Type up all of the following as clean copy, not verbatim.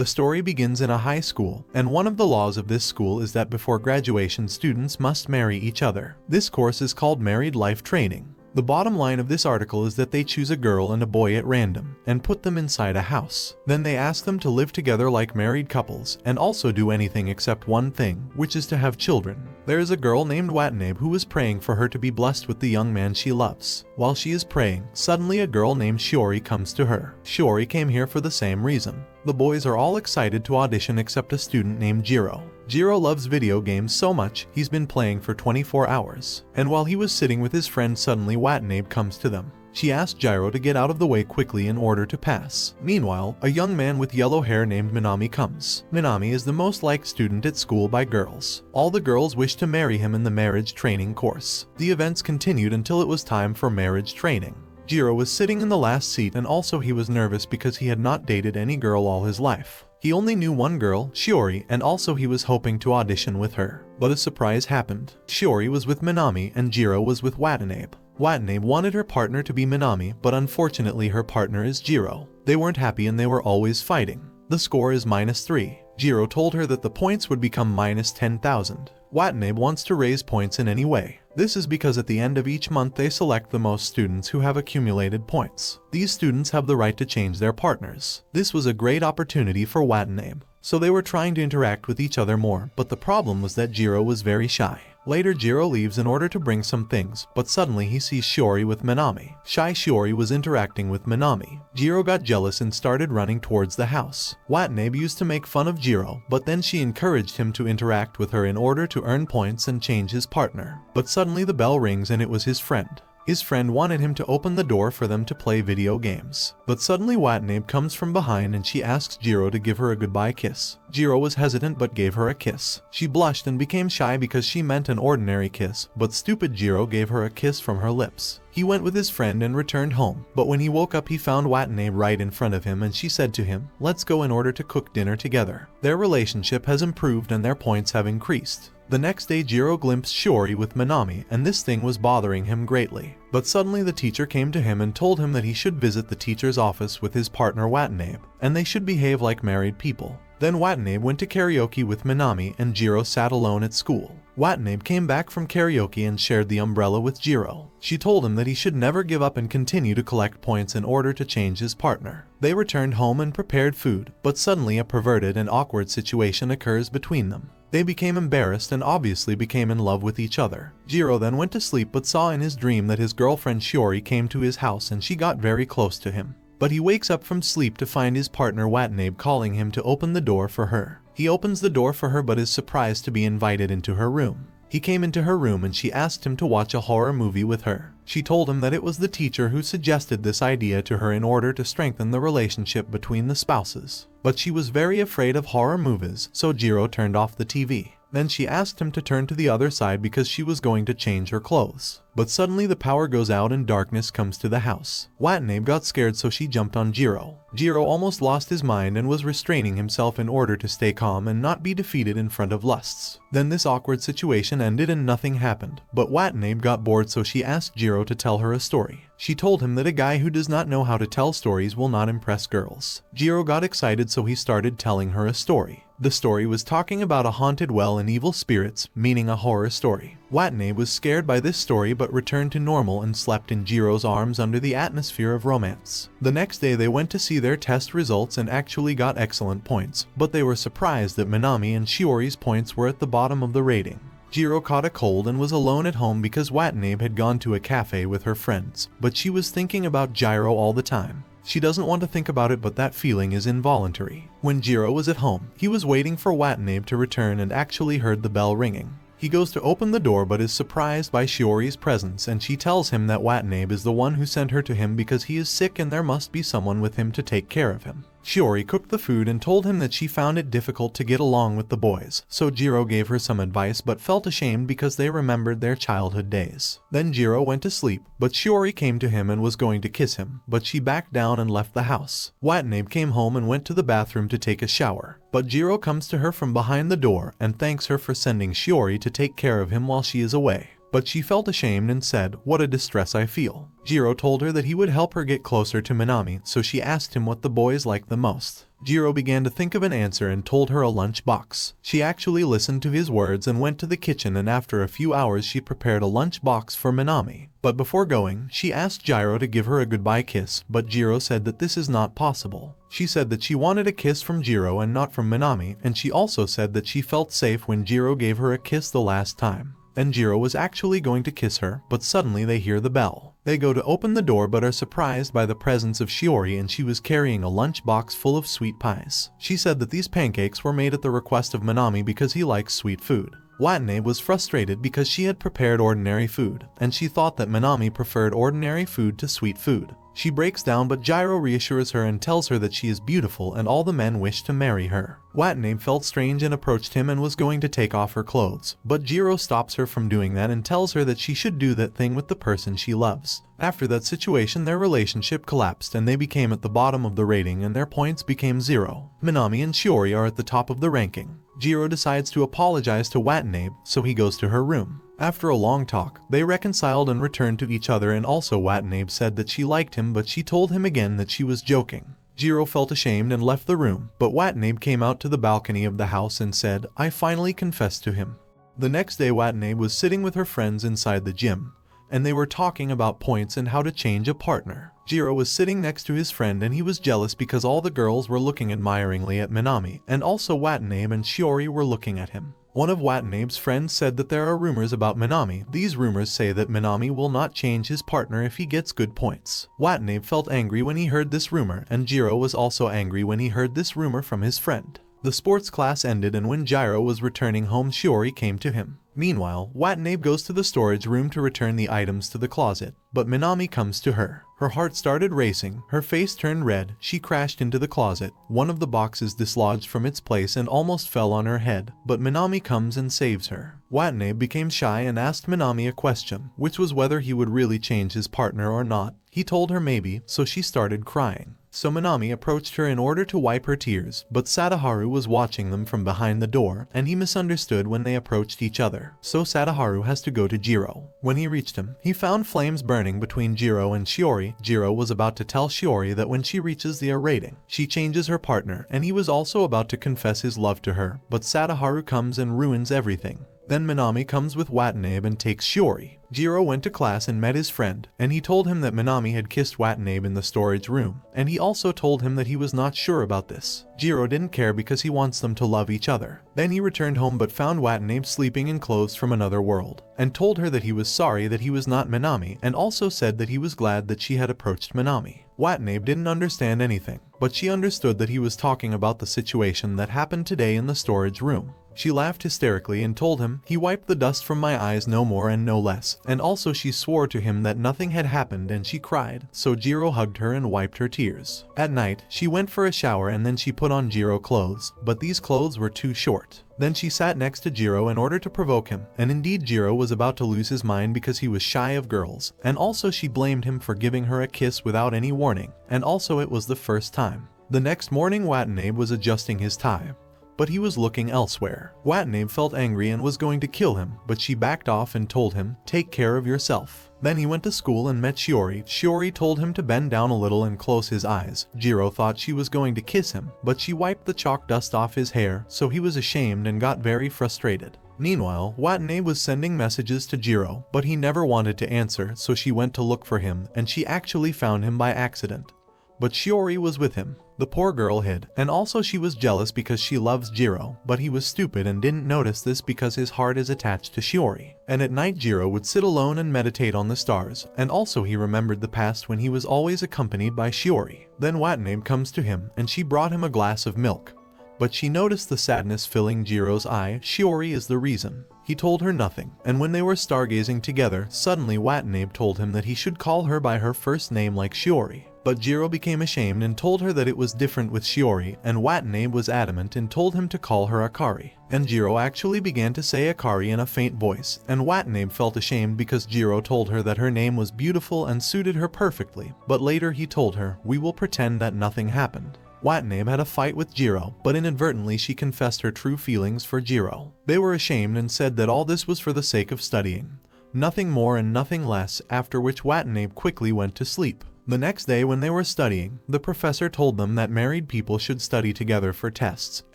The story begins in a high school, and one of the laws of this school is that before graduation students must marry each other. This course is called Married Life Training. The bottom line of this article is that they choose a girl and a boy at random, and put them inside a house. Then they ask them to live together like married couples, and also do anything except one thing, which is to have children. There is a girl named Watanabe who is praying for her to be blessed with the young man she loves. While she is praying, suddenly a girl named Shiori comes to her. Shiori came here for the same reason. The boys are all excited to audition except a student named Jiro. Jiro loves video games so much, he's been playing for 24 hours. And while he was sitting with his friend, suddenly Watanabe comes to them. She asked Jiro to get out of the way quickly in order to pass. Meanwhile, a young man with yellow hair named Minami comes. Minami is the most liked student at school by girls. All the girls wish to marry him in the marriage training course. The events continued until it was time for marriage training. Jiro was sitting in the last seat, and also he was nervous because he had not dated any girl all his life. He only knew one girl, Shiori, and also he was hoping to audition with her. But a surprise happened. Shiori was with Minami and Jiro was with Watanabe. Watanabe wanted her partner to be Minami, but unfortunately her partner is Jiro. They weren't happy and they were always fighting. The score is -3. Jiro told her that the points would become -10,000. Watanabe wants to raise points in any way. This is because at the end of each month they select the most students who have accumulated points. These students have the right to change their partners. This was a great opportunity for Watanabe. So they were trying to interact with each other more, but the problem was that Jiro was very shy. Later Jiro leaves in order to bring some things, but suddenly he sees Shiori with Minami. Shy Shiori was interacting with Minami. Jiro got jealous and started running towards the house. Watanabe used to make fun of Jiro, but then she encouraged him to interact with her in order to earn points and change his partner. But suddenly the bell rings and it was his friend. His friend wanted him to open the door for them to play video games. But suddenly Watanabe comes from behind and she asks Jiro to give her a goodbye kiss. Jiro was hesitant but gave her a kiss. She blushed and became shy because she meant an ordinary kiss, but stupid Jiro gave her a kiss from her lips. He went with his friend and returned home, but when he woke up he found Watanabe right in front of him and she said to him, "Let's go in order to cook dinner together." Their relationship has improved and their points have increased. The next day Jiro glimpsed Shiori with Minami and this thing was bothering him greatly. But suddenly the teacher came to him and told him that he should visit the teacher's office with his partner Watanabe, and they should behave like married people. Then Watanabe went to karaoke with Minami and Jiro sat alone at school. Watanabe came back from karaoke and shared the umbrella with Jiro. She told him that he should never give up and continue to collect points in order to change his partner. They returned home and prepared food, but suddenly a perverted and awkward situation occurs between them. They became embarrassed and obviously became in love with each other. Jiro then went to sleep but saw in his dream that his girlfriend Shiori came to his house and she got very close to him. But he wakes up from sleep to find his partner Watanabe calling him to open the door for her. He opens the door for her but is surprised to be invited into her room. He came into her room and she asked him to watch a horror movie with her. She told him that it was the teacher who suggested this idea to her in order to strengthen the relationship between the spouses. But she was very afraid of horror movies, so Jiro turned off the TV. Then she asked him to turn to the other side because she was going to change her clothes. But suddenly the power goes out and darkness comes to the house. Watanabe got scared so she jumped on Jiro. Jiro almost lost his mind and was restraining himself in order to stay calm and not be defeated in front of lusts. Then this awkward situation ended and nothing happened. But Watanabe got bored so she asked Jiro to tell her a story. She told him that a guy who does not know how to tell stories will not impress girls. Jiro got excited so he started telling her a story. The story was talking about a haunted well and evil spirits, meaning a horror story. Watanabe was scared by this story but returned to normal and slept in Jiro's arms under the atmosphere of romance. The next day they went to see their test results and actually got excellent points, but they were surprised that Minami and Shiori's points were at the bottom of the rating. Jiro caught a cold and was alone at home because Watanabe had gone to a cafe with her friends, but she was thinking about Jiro all the time. She doesn't want to think about it but that feeling is involuntary. When Jiro was at home, he was waiting for Watanabe to return and actually heard the bell ringing. He goes to open the door but is surprised by Shiori's presence and she tells him that Watanabe is the one who sent her to him because he is sick and there must be someone with him to take care of him. Shiori cooked the food and told him that she found it difficult to get along with the boys, so Jiro gave her some advice but felt ashamed because they remembered their childhood days. Then Jiro went to sleep, but Shiori came to him and was going to kiss him, but she backed down and left the house. Watanabe came home and went to the bathroom to take a shower, but Jiro comes to her from behind the door and thanks her for sending Shiori to take care of him while she is away. but she felt ashamed and said, "What a distress I feel." Jiro told her that he would help her get closer to Minami, so she asked him what the boys liked the most. Jiro began to think of an answer and told her a lunch box. She actually listened to his words and went to the kitchen, and after a few hours she prepared a lunch box for Minami. But before going, she asked Jiro to give her a goodbye kiss, but Jiro said that this is not possible. She said that she wanted a kiss from Jiro and not from Minami, and she also said that she felt safe when Jiro gave her a kiss the last time. And Jiro was actually going to kiss her, but suddenly they hear the bell. They go to open the door but are surprised by the presence of Shiori, and she was carrying a lunch box full of sweet pies. She said that these pancakes were made at the request of Minami because he likes sweet food. Watanabe was frustrated because she had prepared ordinary food, and she thought that Minami preferred ordinary food to sweet food. She breaks down, but Jiro reassures her and tells her that she is beautiful and all the men wish to marry her. Watanabe felt strange and approached him and was going to take off her clothes, but Jiro stops her from doing that and tells her that she should do that thing with the person she loves. After that situation, their relationship collapsed and they became at the bottom of the rating and their points became 0. Minami and Shiori are at the top of the ranking. Jiro decides to apologize to Watanabe, so he goes to her room. After a long talk, they reconciled and returned to each other, and also Watanabe said that she liked him, but she told him again that she was joking. Jiro felt ashamed and left the room, but Watanabe came out to the balcony of the house and said, "I finally confessed to him." The next day Watanabe was sitting with her friends inside the gym, and they were talking about points and how to change a partner. Jiro was sitting next to his friend and he was jealous because all the girls were looking admiringly at Minami, and also Watanabe and Shiori were looking at him. One of Watanabe's friends said that there are rumors about Minami. These rumors say that Minami will not change his partner if he gets good points. Watanabe felt angry when he heard this rumor, and Jiro was also angry when he heard this rumor from his friend. The sports class ended, and when Jiro was returning home, Shiori came to him. Meanwhile, Watanabe goes to the storage room to return the items to the closet, but Minami comes to her. Her heart started racing, her face turned red, she crashed into the closet. One of the boxes dislodged from its place and almost fell on her head, but Minami comes and saves her. Watanabe became shy and asked Minami a question, which was whether he would really change his partner or not. He told her maybe, so she started crying. So Minami approached her in order to wipe her tears, but Sadaharu was watching them from behind the door, and he misunderstood when they approached each other. So Sadaharu has to go to Jiro. When he reached him, he found flames burning between Jiro and Shiori. Jiro was about to tell Shiori that when she reaches the A rating, she changes her partner, and he was also about to confess his love to her, but Sadaharu comes and ruins everything. Then Minami comes with Watanabe and takes Shiori. Jiro went to class and met his friend, and he told him that Minami had kissed Watanabe in the storage room, and he also told him that he was not sure about this. Jiro didn't care because he wants them to love each other. Then he returned home but found Watanabe sleeping in clothes from another world, and told her that he was sorry that he was not Minami, and also said that he was glad that she had approached Minami. Watanabe didn't understand anything, but she understood that he was talking about the situation that happened today in the storage room. She laughed hysterically and told him, "He wiped the dust from my eyes, no more and no less," and also she swore to him that nothing had happened, and she cried, so Jiro hugged her and wiped her tears. At night, she went for a shower and then she put on Jiro clothes, but these clothes were too short. Then she sat next to Jiro in order to provoke him, and indeed Jiro was about to lose his mind because he was shy of girls, and also she blamed him for giving her a kiss without any warning, and also it was the first time. The next morning Watanabe was adjusting his tie, but he was looking elsewhere. Watanabe felt angry and was going to kill him, but she backed off and told him, "Take care of yourself." Then he went to school and met Shiori. Shiori told him to bend down a little and close his eyes. Jiro thought she was going to kiss him, but she wiped the chalk dust off his hair, so he was ashamed and got very frustrated. Meanwhile, Watanabe was sending messages to Jiro, but he never wanted to answer, so she went to look for him, and she actually found him by accident. But Shiori was with him. The poor girl hid, and also she was jealous because she loves Jiro, but he was stupid and didn't notice this because his heart is attached to Shiori. And at night Jiro would sit alone and meditate on the stars, and also he remembered the past when he was always accompanied by Shiori. Then Watanabe comes to him, and she brought him a glass of milk. But she noticed the sadness filling Jiro's eye. Shiori is the reason. He told her nothing, and when they were stargazing together, suddenly Watanabe told him that he should call her by her first name like Shiori. But Jiro became ashamed and told her that it was different with Shiori, and Watanabe was adamant and told him to call her Akari. And Jiro actually began to say Akari in a faint voice, and Watanabe felt ashamed because Jiro told her that her name was beautiful and suited her perfectly, but later he told her, "We will pretend that nothing happened." Watanabe had a fight with Jiro, but inadvertently she confessed her true feelings for Jiro. They were ashamed and said that all this was for the sake of studying. Nothing more and nothing less, after which Watanabe quickly went to sleep. The next day when they were studying, the professor told them that married people should study together for tests,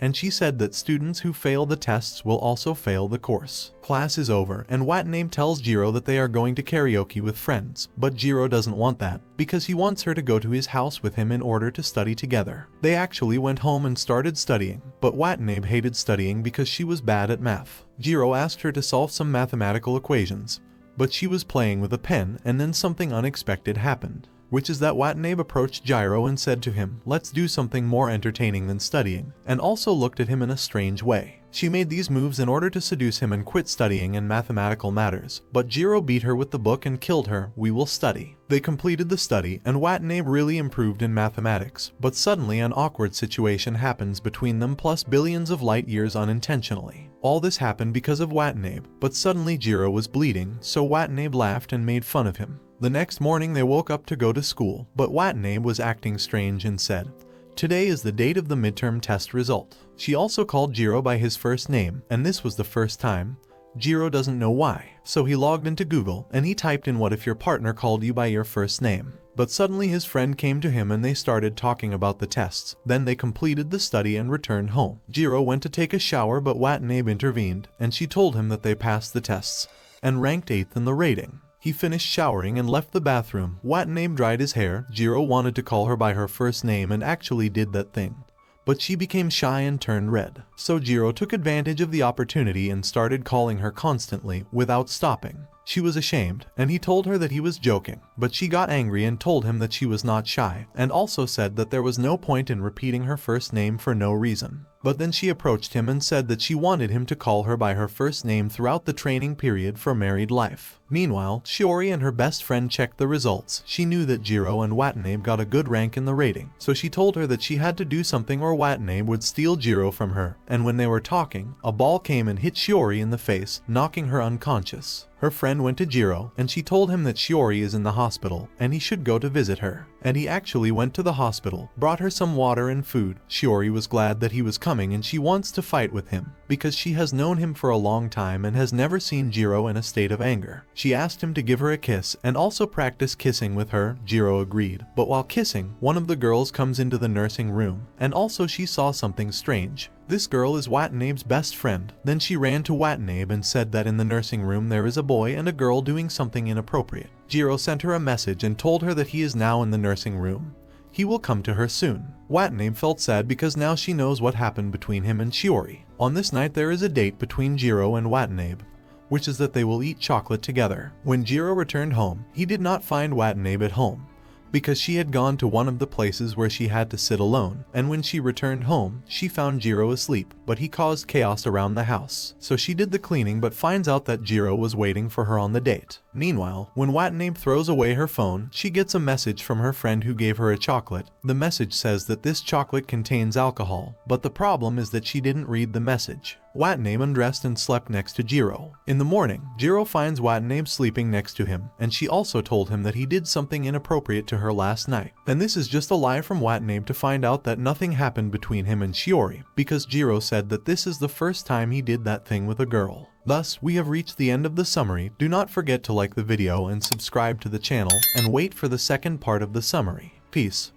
and she said that students who fail the tests will also fail the course. Class is over, and Watanabe tells Jiro that they are going to karaoke with friends, but Jiro doesn't want that, because he wants her to go to his house with him in order to study together. They actually went home and started studying, but Watanabe hated studying because she was bad at math. Jiro asked her to solve some mathematical equations, but she was playing with a pen, and then something unexpected happened, which is that Watanabe approached Jiro and said to him, "Let's do something more entertaining than studying," and also looked at him in a strange way. She made these moves in order to seduce him and quit studying in mathematical matters, but Jiro beat her with the book and killed her. "We will study." They completed the study, and Watanabe really improved in mathematics, but suddenly an awkward situation happens between them, plus billions of light years unintentionally. All this happened because of Watanabe, but suddenly Jiro was bleeding, so Watanabe laughed and made fun of him. The next morning they woke up to go to school, but Watanabe was acting strange and said, "Today is the date of the midterm test result." She also called Jiro by his first name, and this was the first time. Jiro doesn't know why, so he logged into Google and he typed in, "What if your partner called you by your first name?" But suddenly his friend came to him and they started talking about the tests. Then they completed the study and returned home. Jiro went to take a shower, but Watanabe intervened, and she told him that they passed the tests and ranked 8th in the rating. He finished showering and left the bathroom. Watanabe dried his hair. Jiro wanted to call her by her first name and actually did that thing, but she became shy and turned red. So Jiro took advantage of the opportunity and started calling her constantly without stopping. She was ashamed, and he told her that he was joking, but she got angry and told him that she was not shy, and also said that there was no point in repeating her first name for no reason. But then she approached him and said that she wanted him to call her by her first name throughout the training period for married life. Meanwhile, Shiori and her best friend checked the results. She knew that Jiro and Watanabe got a good rank in the rating, so she told her that she had to do something or Watanabe would steal Jiro from her. And when they were talking, a ball came and hit Shiori in the face, knocking her unconscious. Her friend went to Jiro, and she told him that Shiori is in the hospital, and he should go to visit her. And he actually went to the hospital, brought her some water and food. Shiori was glad that he was coming, and she wants to fight with him, because she has known him for a long time and has never seen Jiro in a state of anger. She asked him to give her a kiss, and also practice kissing with her. Jiro agreed, but while kissing, one of the girls comes into the nursing room, and also she saw something strange. This girl is Watanabe's best friend. Then she ran to Watanabe and said that in the nursing room there is a boy and a girl doing something inappropriate. Jiro sent her a message and told her that he is now in the nursing room. He will come to her soon. Watanabe felt sad because now she knows what happened between him and Shiori. On this night there is a date between Jiro and Watanabe, which is that they will eat chocolate together. When Jiro returned home, he did not find Watanabe at home, because she had gone to one of the places where she had to sit alone, and when she returned home, she found Jiro asleep, but he caused chaos around the house. So she did the cleaning but finds out that Jiro was waiting for her on the date. Meanwhile, when Watanabe throws away her phone, she gets a message from her friend who gave her a chocolate. The message says that this chocolate contains alcohol, but the problem is that she didn't read the message. Watanabe undressed and slept next to Jiro. In the morning, Jiro finds Watanabe sleeping next to him, and she also told him that he did something inappropriate to her last night. And this is just a lie from Watanabe to find out that nothing happened between him and Shiori, because Jiro said that this is the first time he did that thing with a girl. Thus, we have reached the end of the summary. Do not forget to like the video and subscribe to the channel, and wait for the second part of the summary. Peace.